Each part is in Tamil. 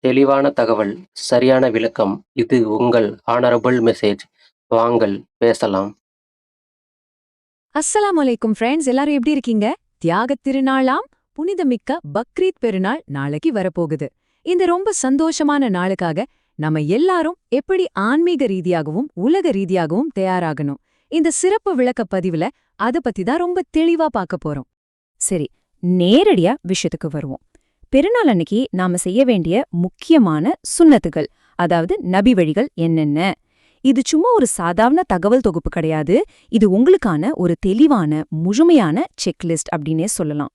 தெளிவான தகவல், சரியான விளக்கம். இது உங்கள் ஹானரபிள் மெசேஜ். வாங்கள் பேசலாம். அஸ்ஸலாமு அலைக்கும் ஃப்ரெண்ட்ஸ், எல்லாரும் எப்படி இருக்கீங்க? தியாகத் திருநாளாம் புனிதமிக்க பக்ரீத் பெருநாள் நாளைக்கு வரப்போகுது. இந்த ரொம்ப சந்தோஷமான நாளுக்காக நம்ம எல்லாரும் எப்படி ஆன்மீக ரீதியாகவும் உலக ரீதியாகவும் தயாராகணும், இந்த சிறப்பு விளக்க பதிவுல அத பத்தி தான் ரொம்ப தெளிவா பார்க்க போறோம். சரி, நேரடியா விஷயத்துக்கு வருவோம். பெருநாள் அன்னைக்கு நாம செய்ய வேண்டிய முக்கியமான சுன்னத்துகள், அதாவது நபி வழிகள் என்னென்ன? இது சும்மா ஒரு சாதாரண தகவல் தொகுப்பு கிடையாது. இது உங்களுக்கான ஒரு தெளிவான முழுமையான செக்லிஸ்ட் அப்படின்னே சொல்லலாம்.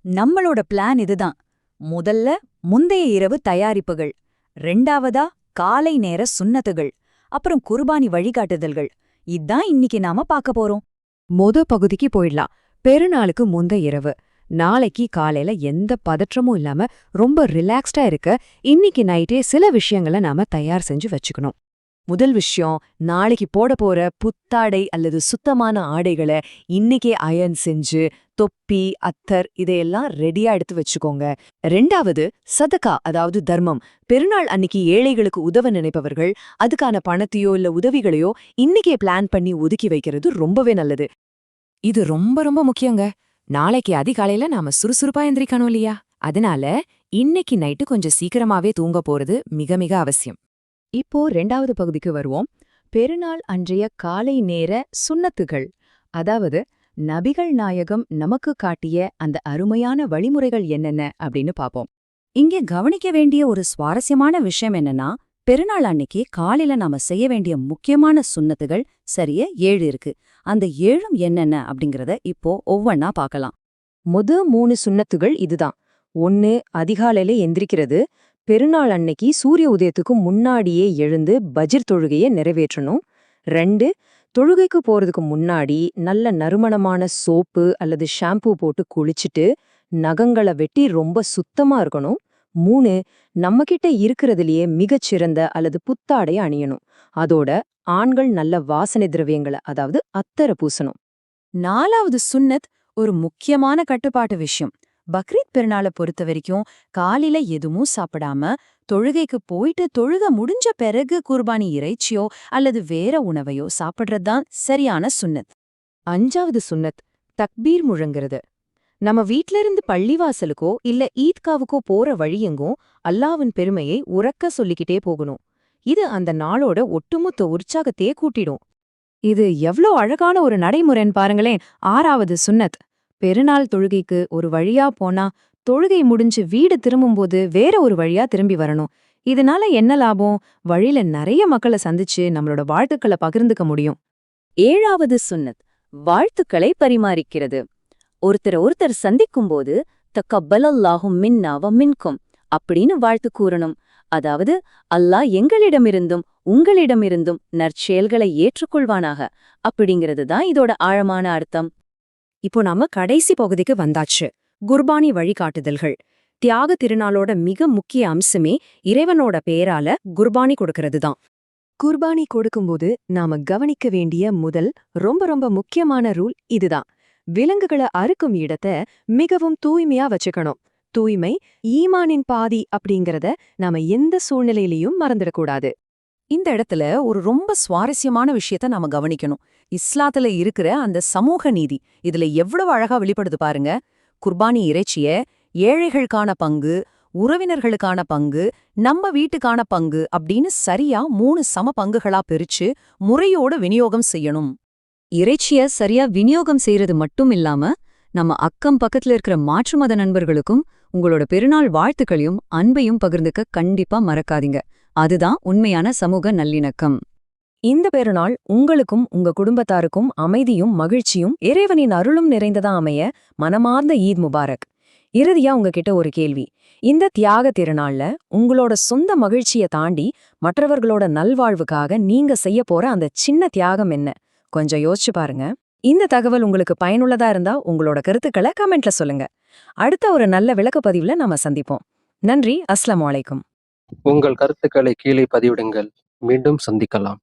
நம்மளோட பிளான் இதுதான். முதல்ல முந்தைய இரவு தயாரிப்புகள், ரெண்டாவதா காலை நேர சுன்னத்துகள், அப்புறம் குர்பானி வழிகாட்டுதல்கள். இதான் இன்னைக்கு நாம பார்க்க போறோம். பகுதிக்கு போயிடலாம். பெருநாளுக்கு முந்தைய இரவு, நாளைக்கு காலையில எந்த பதற்றமும் இல்லாம ரொம்ப ரிலாக்ஸ்டா இருக்க இன்னைக்கு நைட்டே சில விஷயங்களை நாம தயார் செஞ்சு வச்சுக்கணும். முதல் விஷயம், நாளைக்கு போட போற புத்தாடை அல்லது சுத்தமான ஆடைகளை இன்னைக்கே அயர்ன் செஞ்சு தொப்பி, அத்தர் இதையெல்லாம் ரெடியா எடுத்து வச்சுக்கோங்க. ரெண்டாவது, சதகா அதாவது தர்மம். பெருநாள் அன்னைக்கு ஏழைகளுக்கு உதவ நினைப்பவர்கள் அதுக்கான பணத்தையோ இல்ல உதவிகளையோ இன்னைக்கே பிளான் பண்ணி ஒதுக்கி வைக்கிறது ரொம்பவே நல்லது. இது ரொம்ப ரொம்ப முக்கியங்க. நாளைக்கு அதிகாலையில நாம சுறுசுறுப்பா எந்திரிக்கணும் இல்லையா? அதனால இன்னைக்கு நைட்டு கொஞ்சம் சீக்கிரமாவே தூங்க போறது மிக மிக அவசியம். இப்போ ரெண்டாவது பகுதிக்கு வருவோம். பெருநாள் அன்றைய காலை நேர சுன்னத்துகள், அதாவது நபிகள் நாயகம் நமக்கு காட்டிய அந்த அருமையான வழிமுறைகள் என்னென்ன அப்படின்னு பாப்போம். இங்கே கவனிக்க வேண்டிய ஒரு சுவாரஸ்யமான விஷயம் என்னன்னா, பெருநாள் அன்னைக்கு காலையில நாம செய்ய வேண்டிய முக்கியமான சுன்னத்துகள் சரியா 7 இருக்கு. அந்த 7ம் என்னென்ன அப்படிங்கறத இப்போ ஒவ்வொன்னா பார்க்கலாம். 3 சுன்னத்துகள் இதுதான். 1, அதிகாலையில எந்திரிக்கிறது. பெருநாள் அன்னைக்கு சூரிய உதயத்துக்கு முன்னாடியே எழுந்து பஜ்ர் தொழுகையை நிறைவேற்றணும். 2, தொழுகைக்கு போறதுக்கு முன்னாடி நல்ல நறுமணமான சோப்பு அல்லது ஷாம்பூ போட்டு குளிச்சுட்டு நகங்களை வெட்டி ரொம்ப சுத்தமா இருக்கணும். 3, நம்மகிட்ட இருக்கிறதுலயே மிகச்சிறந்த அல்லது புத்தாடைய அணியணும். அதோட ஆண்கள் நல்ல வாசனை திரவியங்களை, அதாவது அத்தரை பூசணும். 4வது சுன்னத் ஒரு முக்கியமான கட்டுப்பாட்டு விஷயம். பக்ரீத் பெருநாளை பொறுத்த வரைக்கும் காலையில எதுவும் சாப்பிடாம தொழுகைக்கு போயிட்டு தொழுக முடிஞ்ச பிறகு குர்பானி இறைச்சியோ அல்லது வேற உணவையோ சாப்பிட்றதுதான் சரியான சுன்னத். 5வது சுன்னத், தக்பீர் முழங்குறது. நம்ம வீட்ல இருந்து பள்ளிவாசலுக்கோ இல்ல ஈத்காவுக்கோ போற வழியெங்கும் அல்லாஹ்வின் பெருமையை உரக்க சொல்லிக்கிட்டே போகணும். இது அந்த நாளோட ஒட்டுமொத்த உற்சாகத்தையே கூட்டிடும். இது எவ்ளோ அழகான ஒரு நடைமுறைன்னு பாருங்களேன். 6வது சுன்னத், பெருநாள் தொழுகைக்கு ஒரு வழியா போனா தொழுகை முடிஞ்சு வீடு திரும்பும்போது வேற ஒரு வழியா திரும்பி வரணும். இதனால என்ன லாபம்? வழியில நிறைய மக்களை சந்திச்சு நம்மளோட வாழ்த்துக்களை பகிர்ந்துக்க முடியும். 7வது சுன்னத், வாழ்த்துக்களை பரிமாறிக்கிறது. ஒருத்தர் சந்திக்கும்போது தக்கப்பலல்லாஹு மின்னா வ மின்கும் அப்படின்னு வாழ்த்து கூறணும். அதாவது அல்லாஹ் எங்களிடமிருந்தும் உங்களிடமிருந்தும் நற்செயல்களை ஏற்றுக்கொள்வானாக அப்படிங்கிறது தான் இதோட ஆழமான அர்த்தம். இப்போ நாம கடைசி பகுதிக்கு வந்தாச்சு. குர்பானி வழிகாட்டுதல்கள். தியாக திருநாளோட மிக முக்கிய அம்சமே இறைவனோட பேரால குர்பானி கொடுக்கறது தான். குர்பானி கொடுக்கும்போது நாம கவனிக்க வேண்டிய முதல் ரொம்ப ரொம்ப முக்கியமான ரூல் இதுதான். விலங்குகளை அறுக்கும் இடத்தை மிகவும் தூய்மையா வச்சுக்கணும். தூய்மை ஈமானின் பாதி அப்படிங்கறத நாம எந்த சூழ்நிலையிலையும் மறந்துடக்கூடாது. இந்த இடத்துல ஒரு ரொம்ப சுவாரஸ்யமான விஷயத்த நாம கவனிக்கணும். இஸ்லாத்துல இருக்கிற அந்த சமூக நீதி இதுல எவ்வளவு அழகா வெளிப்படுது பாருங்க. குர்பானி இறைச்சிய ஏழைகளுக்கான பங்கு, உறவினர்களுக்கான பங்கு, நம்ம வீட்டுக்கான பங்கு அப்படின்னு சரியா 3 சம பங்குகளா பிரிச்சு முறையோட விநியோகம் செய்யணும். இறைச்சிய சரியா விநியோகம் செய்யறது மட்டும் இல்லாம நம்ம அக்கம் பக்கத்துல இருக்கிற மாற்று மத நண்பர்களுக்கும் உங்களோட பெருநாள் வாழ்த்துக்களையும் அன்பையும் பகிர்ந்துக்க கண்டிப்பா மறக்காதீங்க. அதுதான் உண்மையான சமூக நல்லிணக்கம். இந்த பெருநாள் உங்களுக்கும் உங்க குடும்பத்தாருக்கும் அமைதியும் மகிழ்ச்சியும் இறைவனின் அருளும் நிறைந்ததா அமைய மனமார்ந்த ஈத் முபாரக். இறுதியா உங்ககிட்ட ஒரு கேள்வி. இந்த தியாக திருநாள்ல உங்களோட சொந்த மகிழ்ச்சியை தாண்டி மற்றவர்களோட நல்வாழ்வுக்காக நீங்க செய்ய போற அந்த சின்ன தியாகம் என்ன? கொஞ்சம் யோசிச்சு பாருங்க. இந்த தகவல் உங்களுக்கு பயனுள்ளதா இருந்தா உங்களோட கருத்துக்களை கமெண்ட்ல சொல்லுங்க. அடுத்த ஒரு நல்ல விளக்கப்பதிவுல நாம சந்திப்போம். நன்றி. அஸ்ஸலாமு அலைக்கும். உங்கள் கருத்துக்களை கீழே பதிவிடுங்கள். மீண்டும் சந்திக்கலாம்.